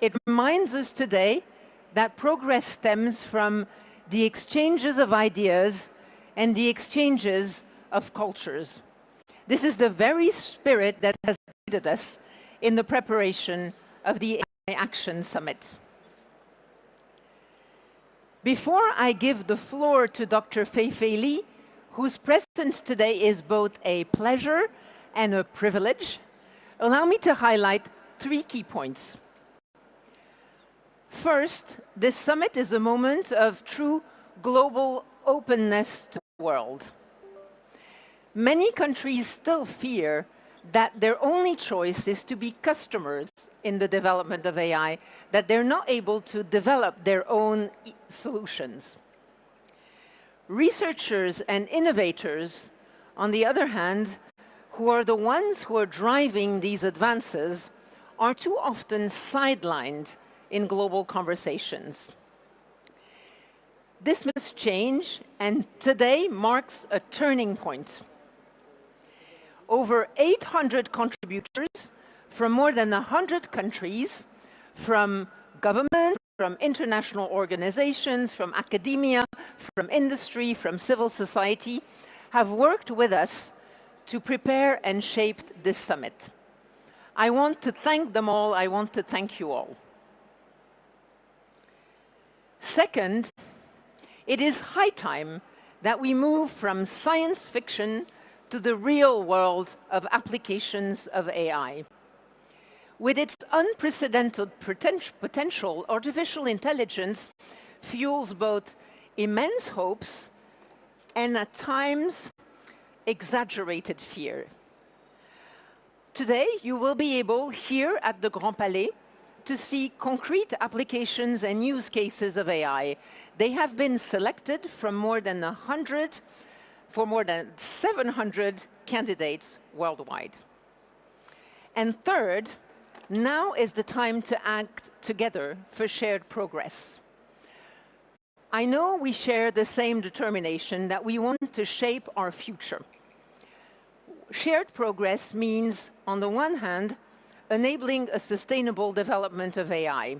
It reminds us today that progress stems from the exchanges of ideas and the exchanges of cultures. This is the very spirit that has guided us in the preparation of the AI Action Summit. Before I give the floor to Dr. Fei-Fei Li, whose presence today is both a pleasure and a privilege, allow me to highlight 3 key points. First, this summit is a moment of true global openness to the world. Many countries still fear that their only choice is to be customers in the development of AI, that they're not able to develop their own solutions. Researchers and innovators, on the other hand, who are the ones who are driving these advances, are too often sidelined in global conversations. This must change, and today marks a turning point. Over 800 contributors from more than 100 countries, from government, from international organizations, from academia, from industry, from civil society, have worked with us to prepare and shape this summit. I want to thank them all. I want to thank you all. Second, it is high time that we move from science fiction to the real world of applications of AI. With its unprecedented potential, artificial intelligence fuels both immense hopes and, at times, exaggerated fear. Today, you will be able, here at the Grand Palais, to see concrete applications and use cases of AI. They have been selected from more than 700 candidates worldwide. And third, now is the time to act together for shared progress. I know we share the same determination that we want to shape our future. Shared progress means, on the one hand, enabling a sustainable development of AI.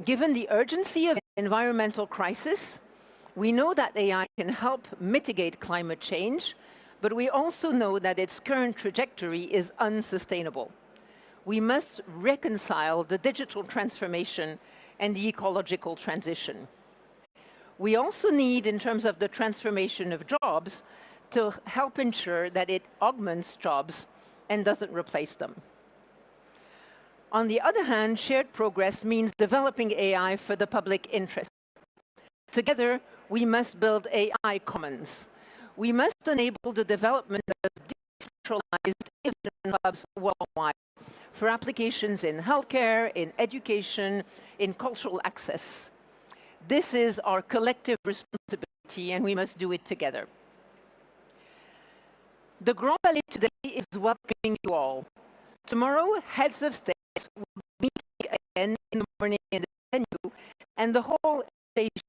Given the urgency of the environmental crisis, we know that AI can help mitigate climate change, but we also know that its current trajectory is unsustainable. We must reconcile the digital transformation and the ecological transition. We also need, in terms of the transformation of jobs, to help ensure that it augments jobs and doesn't replace them. On the other hand, shared progress means developing AI for the public interest. Together, we must build AI commons. We must enable the development of decentralized innovation hubs worldwide for applications in healthcare, in education, in cultural access. This is our collective responsibility, and we must do it together. The Grand Palais today is welcoming you all. Tomorrow, heads of state will be meeting again in the morning in the venue, and the whole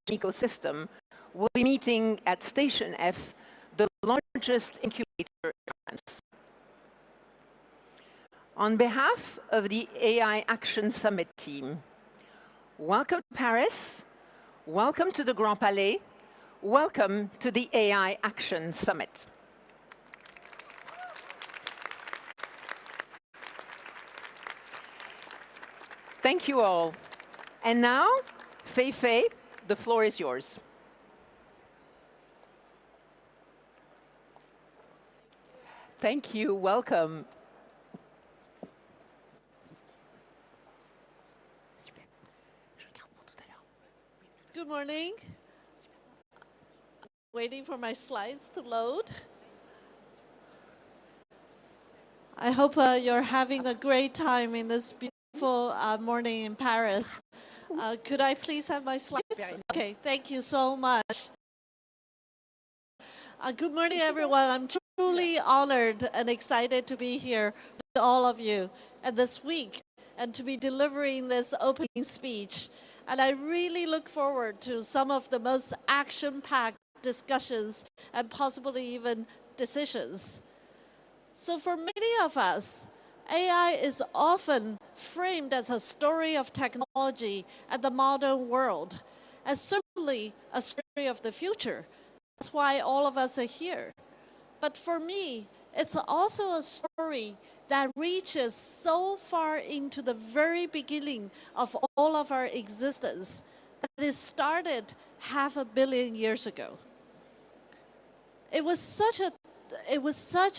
ecosystem will be meeting at Station F, the largest incubator in France. On behalf of the AI Action Summit team, welcome to Paris, welcome to the Grand Palais, welcome to the AI Action Summit. Thank you all. And now, Fei-Fei, the floor is yours. Thank you. Welcome. Good morning. Waiting for my slides to load. I hope you're having a great time in this beautiful morning in Paris. Could I please have my slides? Okay, thank you so much. Good morning, everyone. I'm truly honored and excited to be here with all of you and this week and to be delivering this opening speech. And I really look forward to some of the most action-packed discussions and possibly even decisions. So for many of us, AI is often framed as a story of technology and the modern world, and certainly a story of the future. That's why all of us are here. But for me, it's also a story that reaches so far into the very beginning of all of our existence that it started 500 million years ago. It was such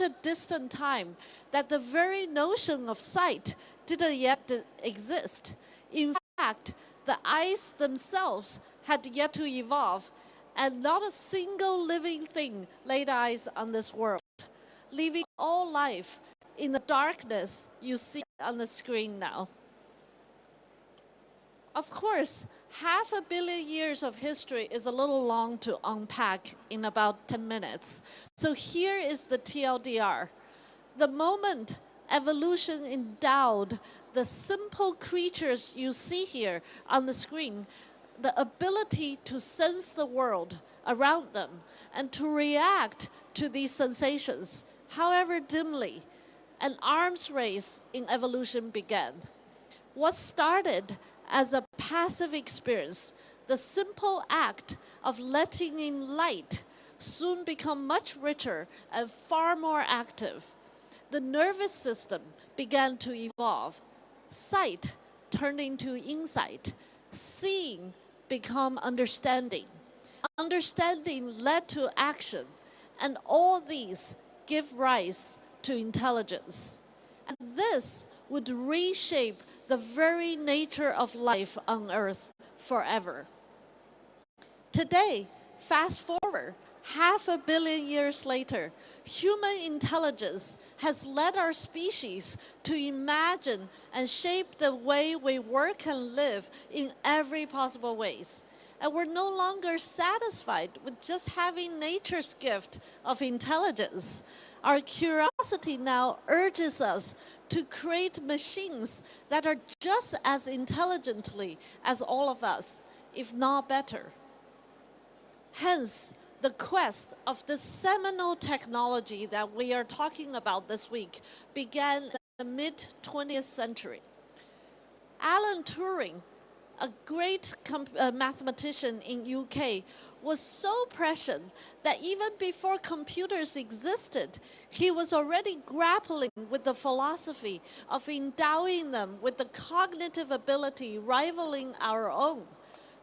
a distant time that the very notion of sight didn't yet exist. In fact, the eyes themselves had yet to evolve, and not a single living thing laid eyes on this world, leaving all life in the darkness you see on the screen now. Of course, 500 million years of history is a little long to unpack in about 10 minutes. So here is the TLDR. The moment evolution endowed the simple creatures you see here on the screen the ability to sense the world around them and to react to these sensations, however dimly, an arms race in evolution began. What started as a passive experience, the simple act of letting in light, soon become much richer and far more active. The nervous system began to evolve. Sight turned into insight. Seeing become understanding. Understanding led to action. And all these give rise to intelligence. And this would reshape the very nature of life on Earth forever. Today, fast forward 500 million years later, human intelligence has led our species to imagine and shape the way we work and live in every possible ways. And we're no longer satisfied with just having nature's gift of intelligence. Our curiosity now urges us to create machines that are just as intelligently as all of us, if not better. Hence, the quest of this seminal technology that we are talking about this week began in the mid-20th century. Alan Turing, a great mathematician in UK, was so prescient that even before computers existed, he was already grappling with the philosophy of endowing them with the cognitive ability rivaling our own.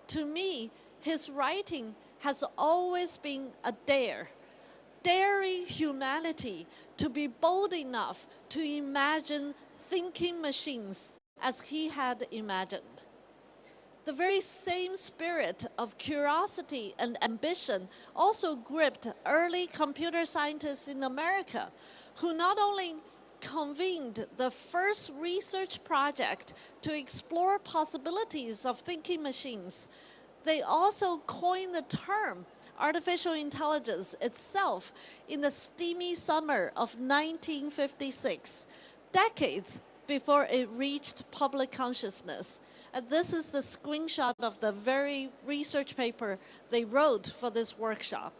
To me, his writing has always been a dare, daring humanity to be bold enough to imagine thinking machines as he had imagined. The very same spirit of curiosity and ambition also gripped early computer scientists in America, who not only convened the first research project to explore possibilities of thinking machines, they also coined the term artificial intelligence itself in the steamy summer of 1956, decades before it reached public consciousness. And this is the screenshot of the very research paper they wrote for this workshop.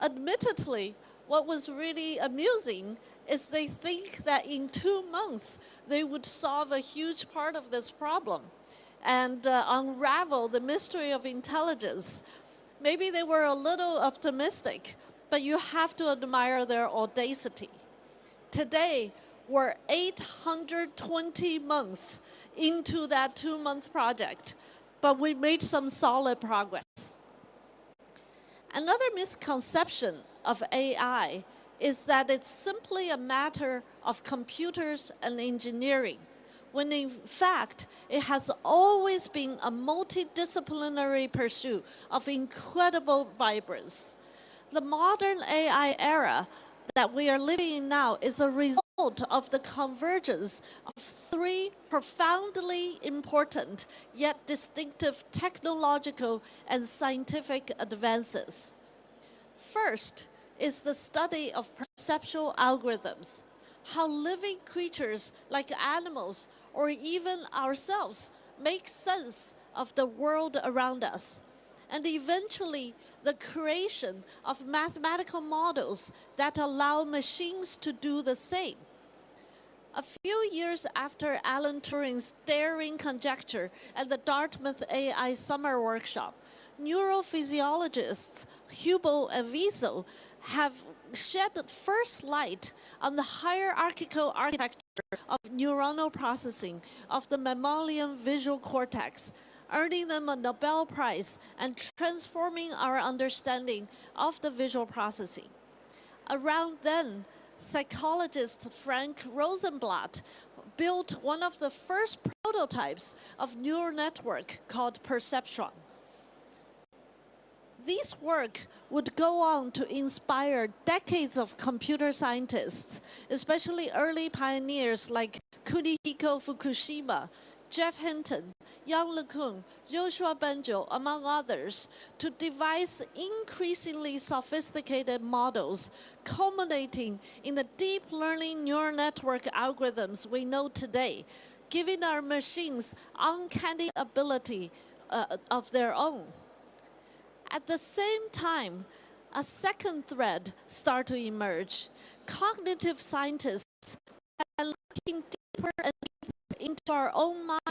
Admittedly, what was really amusing is they think that in 2 months they would solve a huge part of this problem and unravel the mystery of intelligence. Maybe they were a little optimistic, but you have to admire their audacity. Today, we're 820 months into that 2-month project, but we made some solid progress. Another misconception of AI is that it's simply a matter of computers and engineering, when in fact, it has always been a multidisciplinary pursuit of incredible vibrance. The modern AI era that we are living in now is a result of the convergence of 3 profoundly important yet distinctive technological and scientific advances. First is the study of perceptual algorithms, how living creatures like animals or even ourselves make sense of the world around us, and eventually the creation of mathematical models that allow machines to do the same. A few years after Alan Turing's daring conjecture at the Dartmouth AI Summer Workshop, neurophysiologists Hubel and Wiesel have shed first light on the hierarchical architecture of neuronal processing of the mammalian visual cortex, earning them a Nobel Prize and transforming our understanding of the visual processing. Around then, psychologist Frank Rosenblatt built one of the first prototypes of neural network called perceptron. This work would go on to inspire decades of computer scientists, especially early pioneers like Kunihiko Fukushima, Jeff Hinton, Yang LeCun, Joshua Bengio, among others, to devise increasingly sophisticated models, culminating in the deep learning neural network algorithms we know today, giving our machines uncanny ability of their own. At the same time, a second thread started to emerge. Cognitive scientists are looking deeper and deeper into our own minds,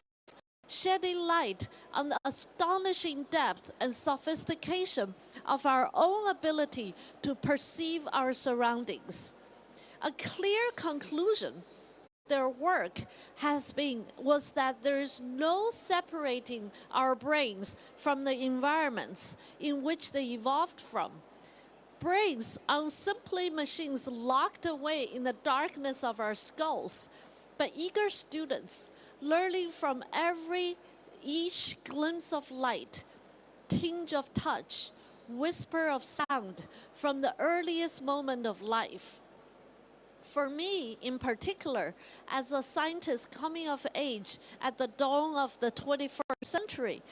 shedding light on the astonishing depth and sophistication of our own ability to perceive our surroundings. A clear conclusion their work was that there is no separating our brains from the environments in which they evolved from. Brains aren't simply machines locked away in the darkness of our skulls, but eager students learning from each glimpse of light, tinge of touch, whisper of sound from the earliest moment of life. For me, in particular, as a scientist coming of age at the dawn of the 21st century,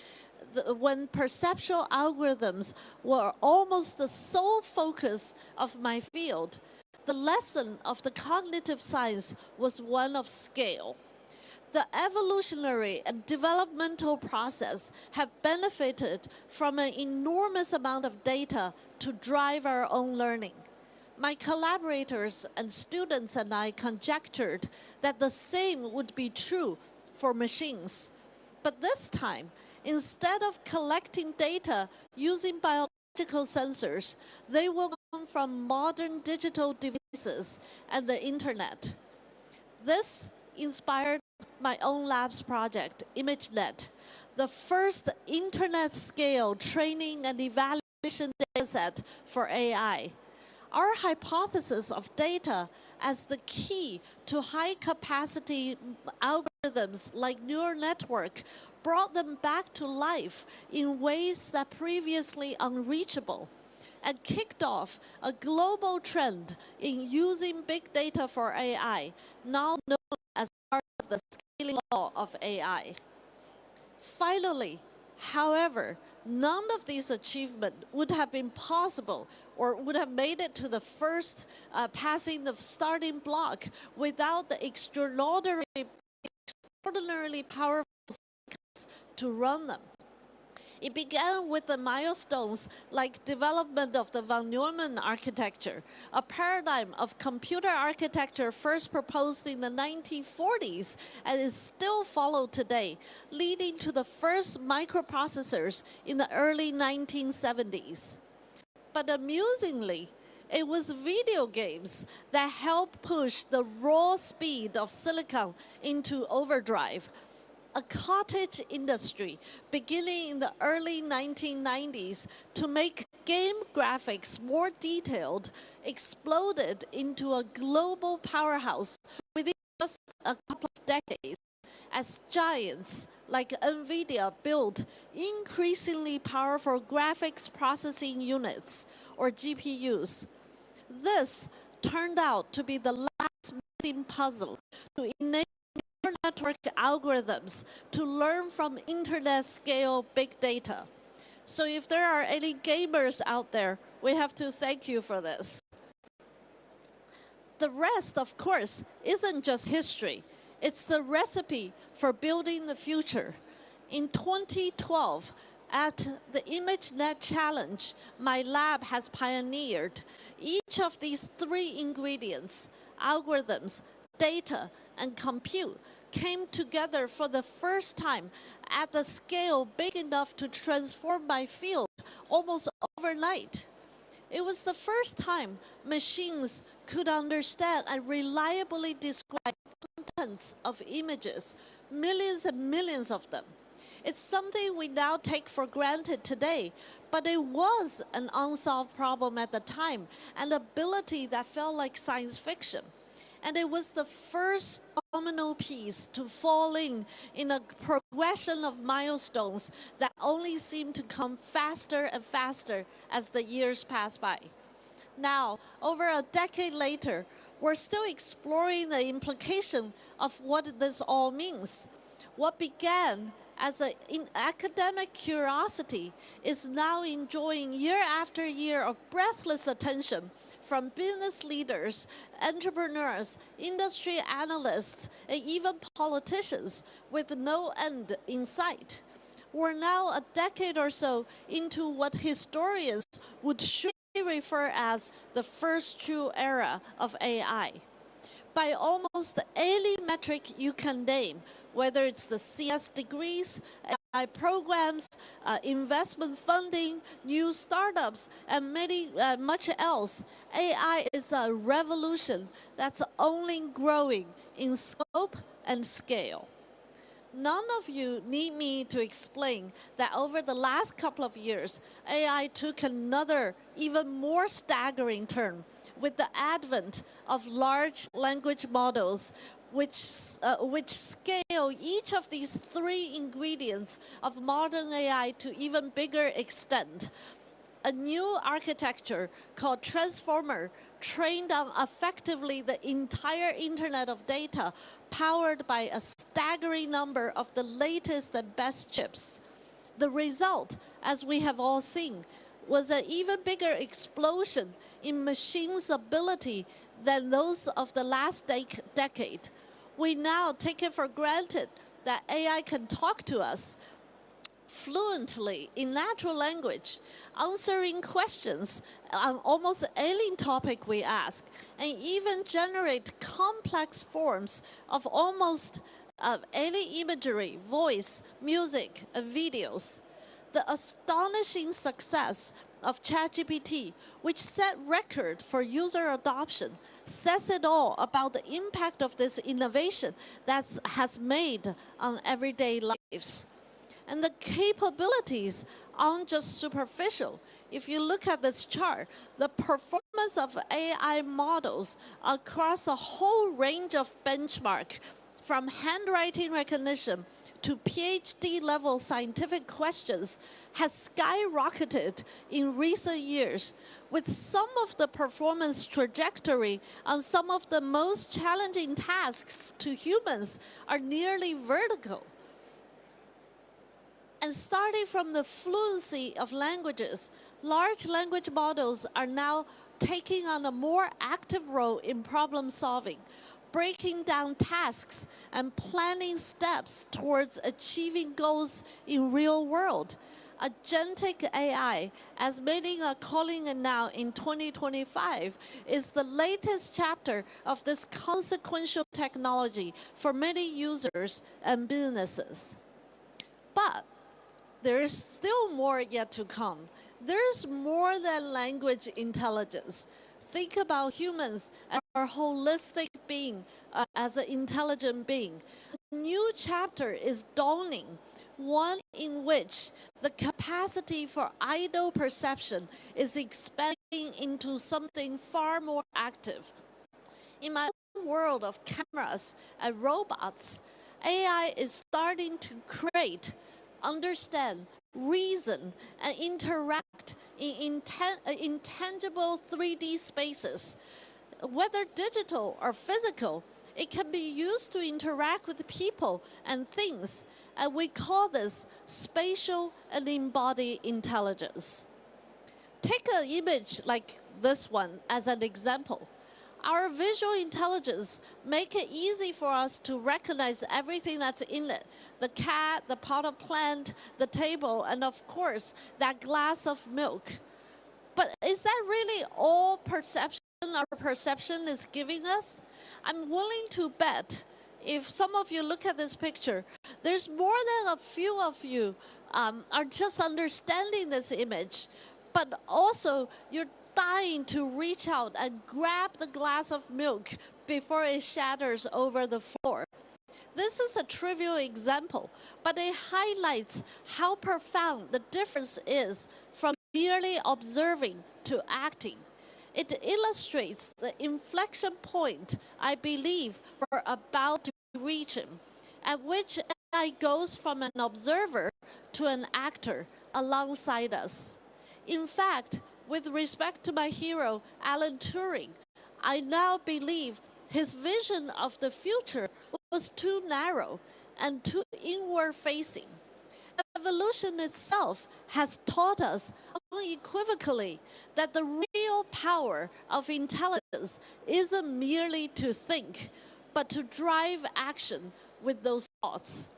when perceptual algorithms were almost the sole focus of my field, the lesson of the cognitive science was one of scale. The evolutionary and developmental process have benefited from an enormous amount of data to drive our own learning. My collaborators and students and I conjectured that the same would be true for machines. But this time, instead of collecting data using biological sensors, they will come from modern digital devices and the internet. This inspired my own lab's project, ImageNet, the first internet-scale training and evaluation dataset for AI. Our hypothesis of data as the key to high-capacity algorithms like neural network brought them back to life in ways that previously unreachable, and kicked off a global trend in using big data for AI, now known as part of the scaling law of AI. Finally, however, none of these achievements would have been possible or would have made it to the first passing the starting block without the extraordinarily powerful systems to run them. It began with the milestones like development of the von Neumann architecture, a paradigm of computer architecture first proposed in the 1940s and is still followed today, leading to the first microprocessors in the early 1970s. But amusingly, it was video games that helped push the raw speed of silicon into overdrive. A cottage industry beginning in the early 1990s to make game graphics more detailed exploded into a global powerhouse within just a couple of decades as giants like NVIDIA built increasingly powerful graphics processing units, or GPUs. This turned out to be the last missing puzzle to enable network algorithms to learn from internet-scale big data. So if there are any gamers out there, we have to thank you for this. The rest, of course, isn't just history. It's the recipe for building the future. In 2012, at the ImageNet Challenge, my lab has pioneered each of these three ingredients: algorithms, data, and compute came together for the first time at the scale big enough to transform my field almost overnight. It was the first time machines could understand and reliably describe contents of images, millions and millions of them. It's something we now take for granted today, but it was an unsolved problem at the time, an ability that felt like science fiction. And it was the first domino piece to fall in a progression of milestones that only seemed to come faster and faster as the years passed by. Now, over a decade later, we're still exploring the implication of what this all means. What began as an academic curiosity is now enjoying year after year of breathless attention from business leaders, entrepreneurs, industry analysts, and even politicians with no end in sight. We're now a decade or so into what historians would surely refer as the first true era of AI. By almost any metric you can name, whether it's the CS degrees, AI programs, investment funding, new startups, and much else, AI is a revolution that's only growing in scope and scale. None of you need me to explain that over the last couple of years, AI took another, even more staggering turn with the advent of large language models, which scale each of these three ingredients of modern AI to even bigger extent. A new architecture called Transformer trained on effectively the entire internet of data, powered by a staggering number of the latest and best chips. The result, as we have all seen, was an even bigger explosion in machines' ability than those of the last decade. We now take it for granted that AI can talk to us fluently in natural language, answering questions on almost any topic we ask, and even generate complex forms of almost any imagery, voice, music, and videos. The astonishing success of ChatGPT, which set record for user adoption, says it all about the impact of this innovation that has made on everyday lives. And the capabilities aren't just superficial. If you look at this chart, the performance of AI models across a whole range of benchmarks, from handwriting recognition to PhD-level scientific questions, has skyrocketed in recent years, with some of the performance trajectory on some of the most challenging tasks to humans are nearly vertical. And starting from the fluency of languages, large language models are now taking on a more active role in problem solving, breaking down tasks and planning steps towards achieving goals in real world. Agentic AI, as many are calling it now in 2025, is the latest chapter of this consequential technology for many users and businesses. But there is still more yet to come. There's more than language intelligence. Think about humans as our holistic being, as an intelligent being. A new chapter is dawning, one in which the capacity for idle perception is expanding into something far more active. In my own world of cameras and robots, AI is starting to create, understand, reason, and interact in intangible 3D spaces. Whether digital or physical, it can be used to interact with people and things, and we call this spatial and embodied intelligence. Take an image like this one as an example. Our visual intelligence make it easy for us to recognize everything that's in it. The cat, the potted plant, the table, and of course, that glass of milk. But is that really all perception our perception is giving us? I'm willing to bet, if some of you look at this picture, there's more than a few of you are just understanding this image, but also you're dying to reach out and grab the glass of milk before it shatters over the floor. This is a trivial example, but it highlights how profound the difference is from merely observing to acting. It illustrates the inflection point I believe we're about to reach, at which AI goes from an observer to an actor alongside us. In fact, with respect to my hero, Alan Turing, I now believe his vision of the future was too narrow and too inward-facing. Evolution itself has taught us unequivocally that the real power of intelligence isn't merely to think, but to drive action with those thoughts.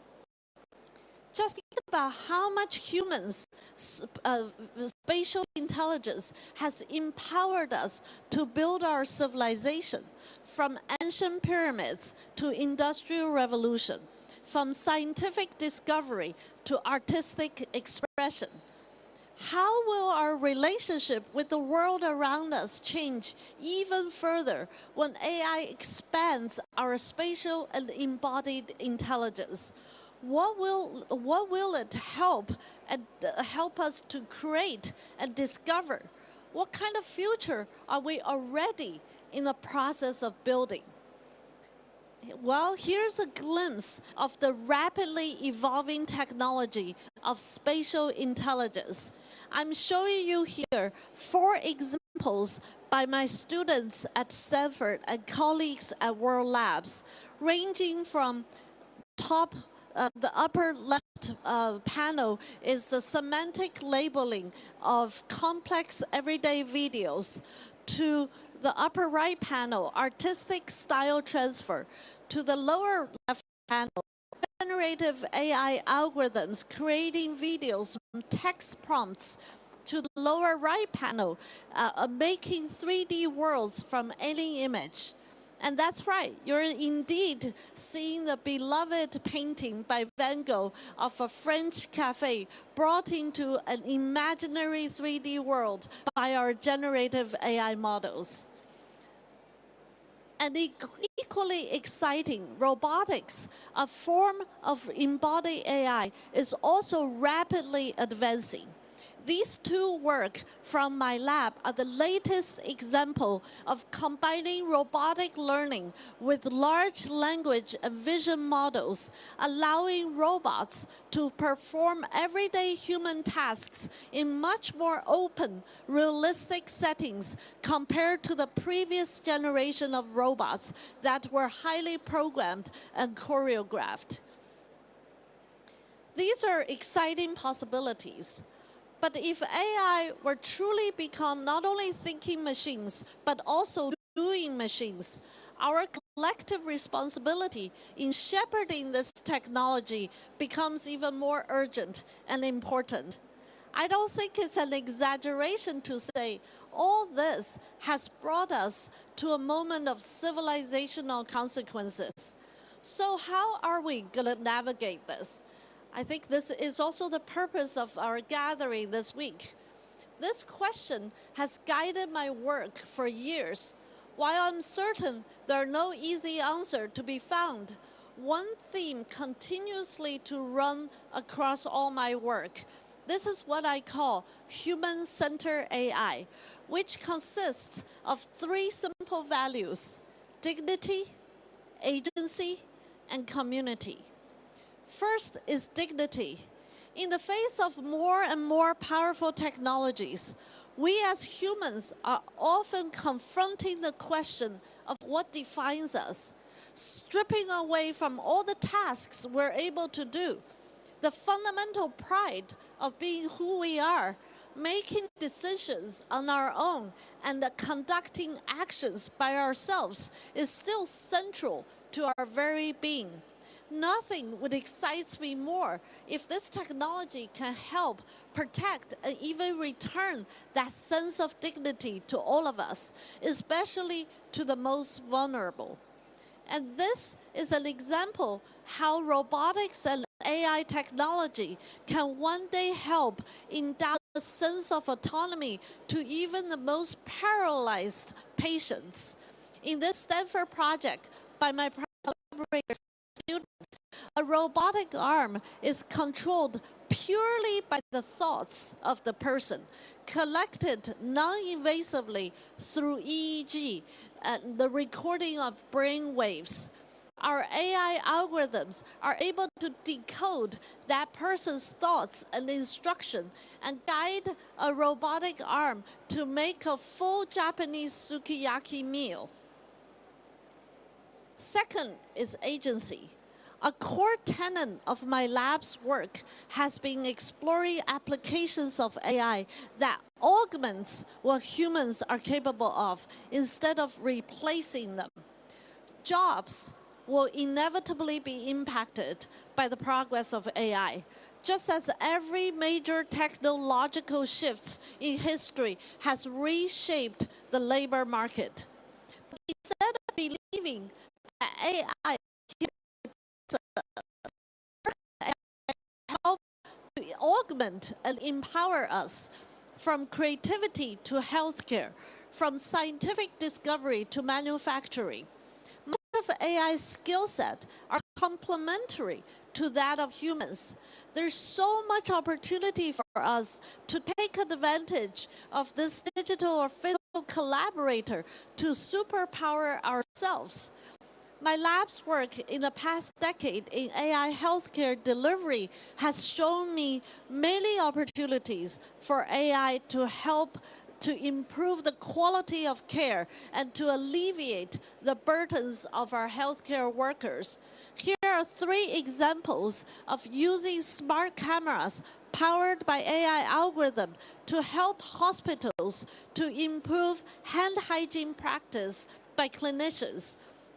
Just think about how much humans' spatial intelligence has empowered us to build our civilization, from ancient pyramids to industrial revolution, from scientific discovery to artistic expression. How will our relationship with the world around us change even further when AI expands our spatial and embodied intelligence? What will it help us to create and discover? What kind of future are we already in the process of building? Well, here's a glimpse of the rapidly evolving technology of spatial intelligence. I'm showing you here 4 examples by my students at Stanford and colleagues at World Labs, ranging from the upper left panel is the semantic labeling of complex everyday videos, to the upper right panel, artistic style transfer, to the lower left panel, generative AI algorithms creating videos from text prompts, to the lower right panel, making 3D worlds from any image. And that's right, you're indeed seeing the beloved painting by Van Gogh of a French cafe brought into an imaginary 3D world by our generative AI models. And equally exciting, robotics, a form of embodied AI, is also rapidly advancing. These 2 work from my lab are the latest example of combining robotic learning with large language and vision models, allowing robots to perform everyday human tasks in much more open, realistic settings compared to the previous generation of robots that were highly programmed and choreographed. These are exciting possibilities. But if AI were truly become not only thinking machines, but also doing machines, our collective responsibility in shepherding this technology becomes even more urgent and important. I don't think it's an exaggeration to say all this has brought us to a moment of civilizational consequences. So how are we going to navigate this? I think this is also the purpose of our gathering this week. This question has guided my work for years. While I'm certain there are no easy answers to be found, one theme continuously to run across all my work. This is what I call human-centered AI, which consists of 3 simple values: dignity, agency, and community. First is dignity. In the face of more and more powerful technologies, we as humans are often confronting the question of what defines us, stripping away from all the tasks we're able to do. The fundamental pride of being who we are, making decisions on our own and conducting actions by ourselves, is still central to our very being. Nothing would excite me more if this technology can help protect and even return that sense of dignity to all of us, especially to the most vulnerable. And this is an example how robotics and AI technology can one day help endow a sense of autonomy to even the most paralyzed patients. In this Stanford project by my collaborators, a robotic arm is controlled purely by the thoughts of the person, collected non-invasively through EEG and the recording of brain waves. Our AI algorithms are able to decode that person's thoughts and instruction and guide a robotic arm to make a full Japanese sukiyaki meal. Second is agency. A core tenet of my lab's work has been exploring applications of AI that augments what humans are capable of instead of replacing them. Jobs will inevitably be impacted by the progress of AI, just as every major technological shift in history has reshaped the labor market. But instead of believing that AI help to augment and empower us, from creativity to healthcare, from scientific discovery to manufacturing. Much of AI's skill set are complementary to that of humans. There's so much opportunity for us to take advantage of this digital or physical collaborator to superpower ourselves. My lab's work in the past decade in AI healthcare delivery has shown me many opportunities for AI to help to improve the quality of care and to alleviate the burdens of our healthcare workers. Here are 3 examples of using smart cameras powered by AI algorithm to help hospitals to improve hand hygiene practice by clinicians,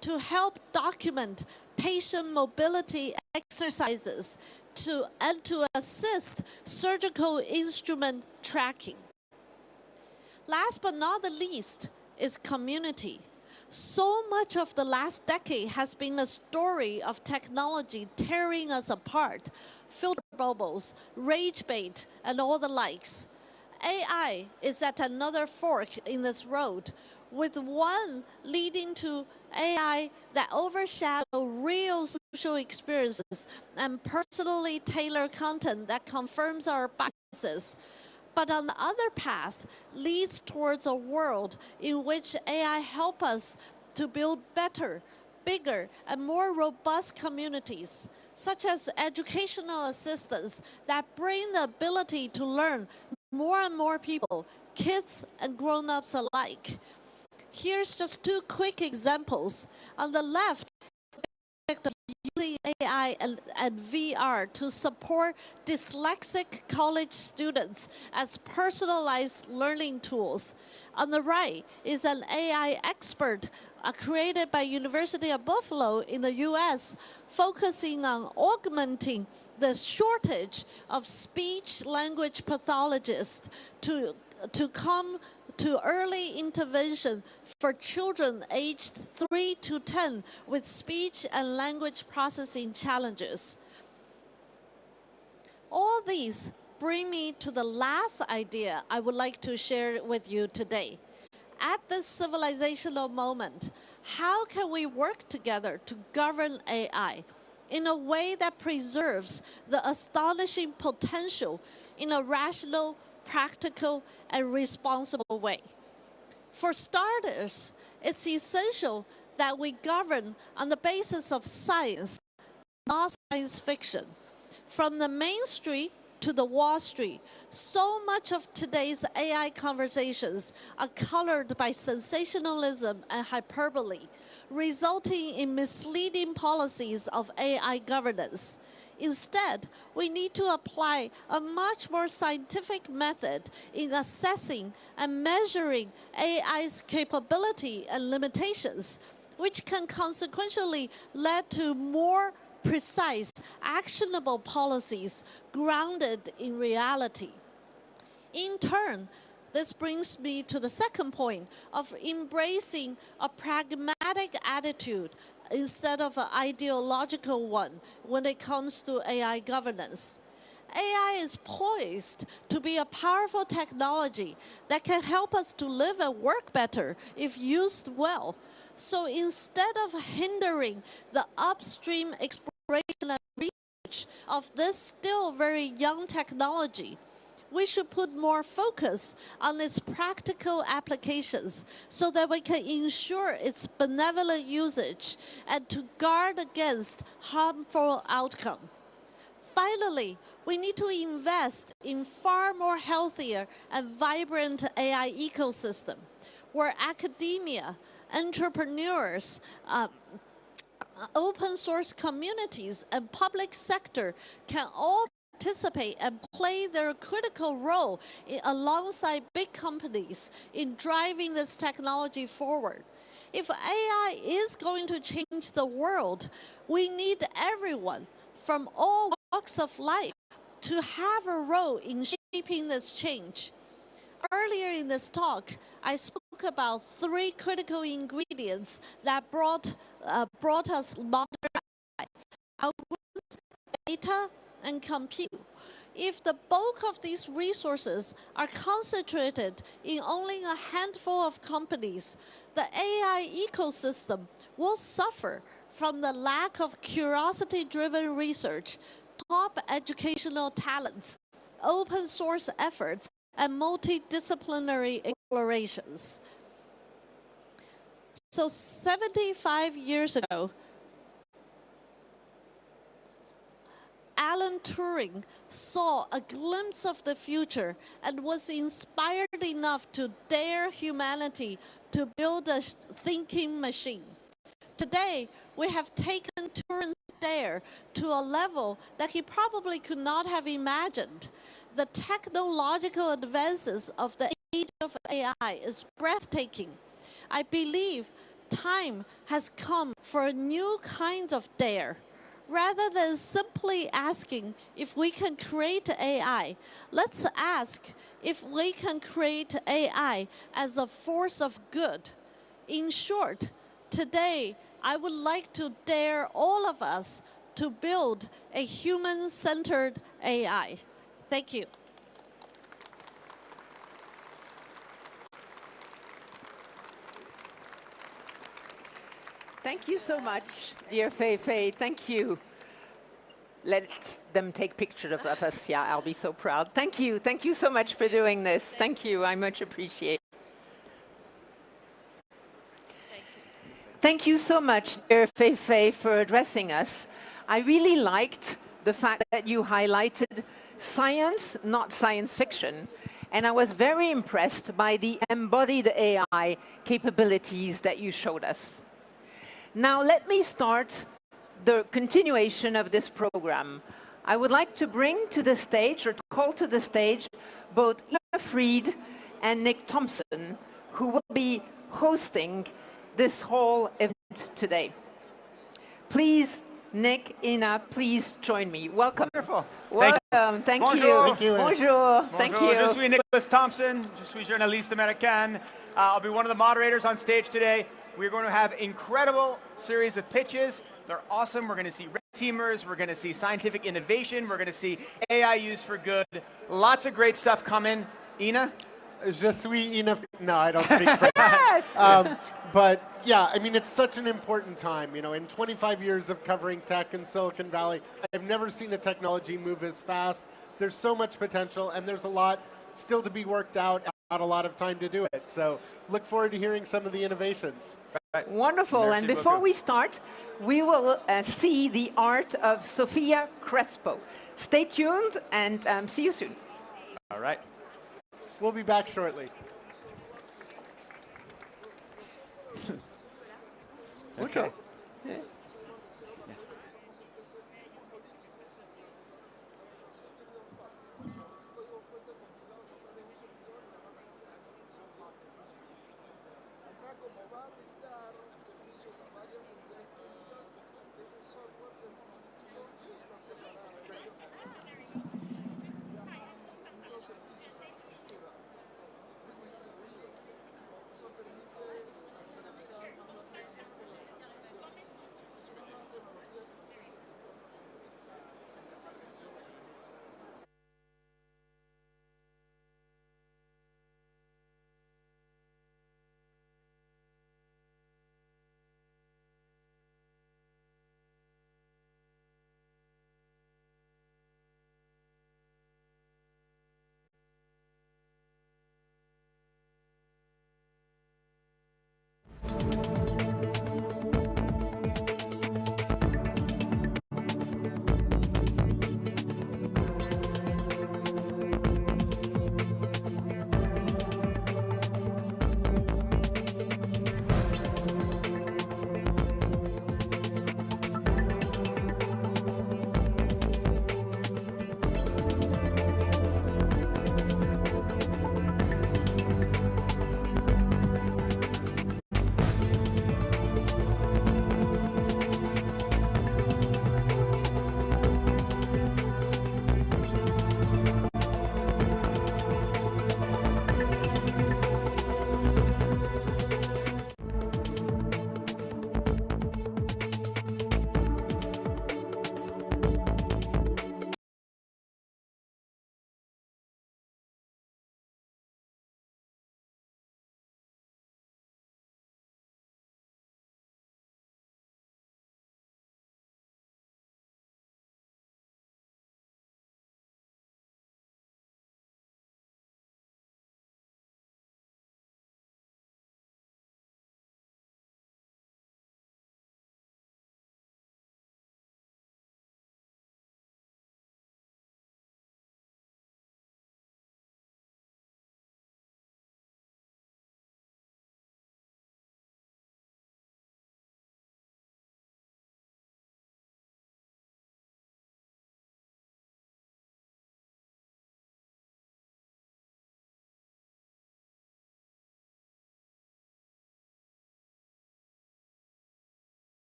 to help document patient mobility exercises, and to assist surgical instrument tracking. Last but not the least is community. So much of the last decade has been a story of technology tearing us apart, filter bubbles, rage bait, and all the likes. AI is at another fork in this road, with one leading to AI that overshadow real social experiences and personally tailored content that confirms our biases. But on the other path leads towards a world in which AI help us to build better, bigger, and more robust communities, such as educational assistants that bring the ability to learn more and more people, kids and grown-ups alike. Here's just 2 quick examples. On the left, using AI and VR to support dyslexic college students as personalized learning tools. On the right is an AI expert created by University of Buffalo in the US, focusing on augmenting the shortage of speech-language pathologists to come to early intervention for children aged 3 to 10 with speech and language processing challenges. All these bring me to the last idea I would like to share with you today. At this civilizational moment, how can we work together to govern AI in a way that preserves the astonishing potential in a rational, practical, and responsible way? For starters, it's essential that we govern on the basis of science, not science fiction. From the Main Street to the Wall Street, so much of today's AI conversations are colored by sensationalism and hyperbole, resulting in misleading policies of AI governance. Instead, we need to apply a much more scientific method in assessing and measuring AI's capability and limitations, which can consequentially lead to more precise, actionable policies grounded in reality. In turn, this brings me to the second point of embracing a pragmatic attitude instead of an ideological one when it comes to AI governance. AI is poised to be a powerful technology that can help us to live and work better if used well. So instead of hindering the upstream exploration and research of this still very young technology, we should put more focus on its practical applications so that we can ensure its benevolent usage and to guard against harmful outcome. Finally, we need to invest in far more healthier and vibrant AI ecosystem where academia, entrepreneurs, open source communities, and public sector can all participate and play their critical role alongside big companies in driving this technology forward. If AI is going to change the world, we need everyone from all walks of life to have a role in shaping this change. Earlier in this talk, I spoke about 3 critical ingredients that brought us modern AI: algorithms, data, and compute. If the bulk of these resources are concentrated in only a handful of companies, the AI ecosystem will suffer from the lack of curiosity-driven research, top educational talents, open source efforts, and multidisciplinary explorations. So 75 years ago, Alan Turing saw a glimpse of the future and was inspired enough to dare humanity to build a thinking machine. Today, we have taken Turing's dare to a level that he probably could not have imagined. The technological advances of the age of AI is breathtaking. I believe time has come for a new kind of dare. Rather than simply asking if we can create AI, let's ask if we can create AI as a force of good. In short, today, I would like to dare all of us to build a human-centered AI. Thank you. Thank you so much, dear Fei Fei. Thank you. Let them take pictures of us. Yeah, I'll be so proud. Thank you. Thank you so much for doing this. Thank you. I much appreciate it. Thank you so much, dear Fei Fei, for addressing us. I really liked the fact that you highlighted science, not science fiction. And I was very impressed by the embodied AI capabilities that you showed us. Now, let me start the continuation of this program. I would like to bring to the stage, or to call to the stage, both Ina Fried and Nick Thompson, who will be hosting this whole event today. Please, Nick, Ina, please join me. Welcome. Wonderful. Welcome. Thank you. Bonjour. Thank you. Bonjour. Thank you. Je suis Nicholas Thompson. Je suis journaliste américain. I'll be one of the moderators on stage today. We're going to have incredible series of pitches. They're awesome. We're going to see red teamers. We're going to see scientific innovation. We're going to see AI used for good. Lots of great stuff coming. Ina? Je suis Ina. No, I don't speak French. But yeah, I mean, it's such an important time. You know, in 25 years of covering tech in Silicon Valley, I've never seen a technology move as fast. There's so much potential, and there's a lot still to be worked out. Not a lot of time to do it. So look forward to hearing some of the innovations. Wonderful. And before we start, we will see the art of Sofia Crespo. Stay tuned and see you soon. All right. We'll be back shortly. Okay. Yeah.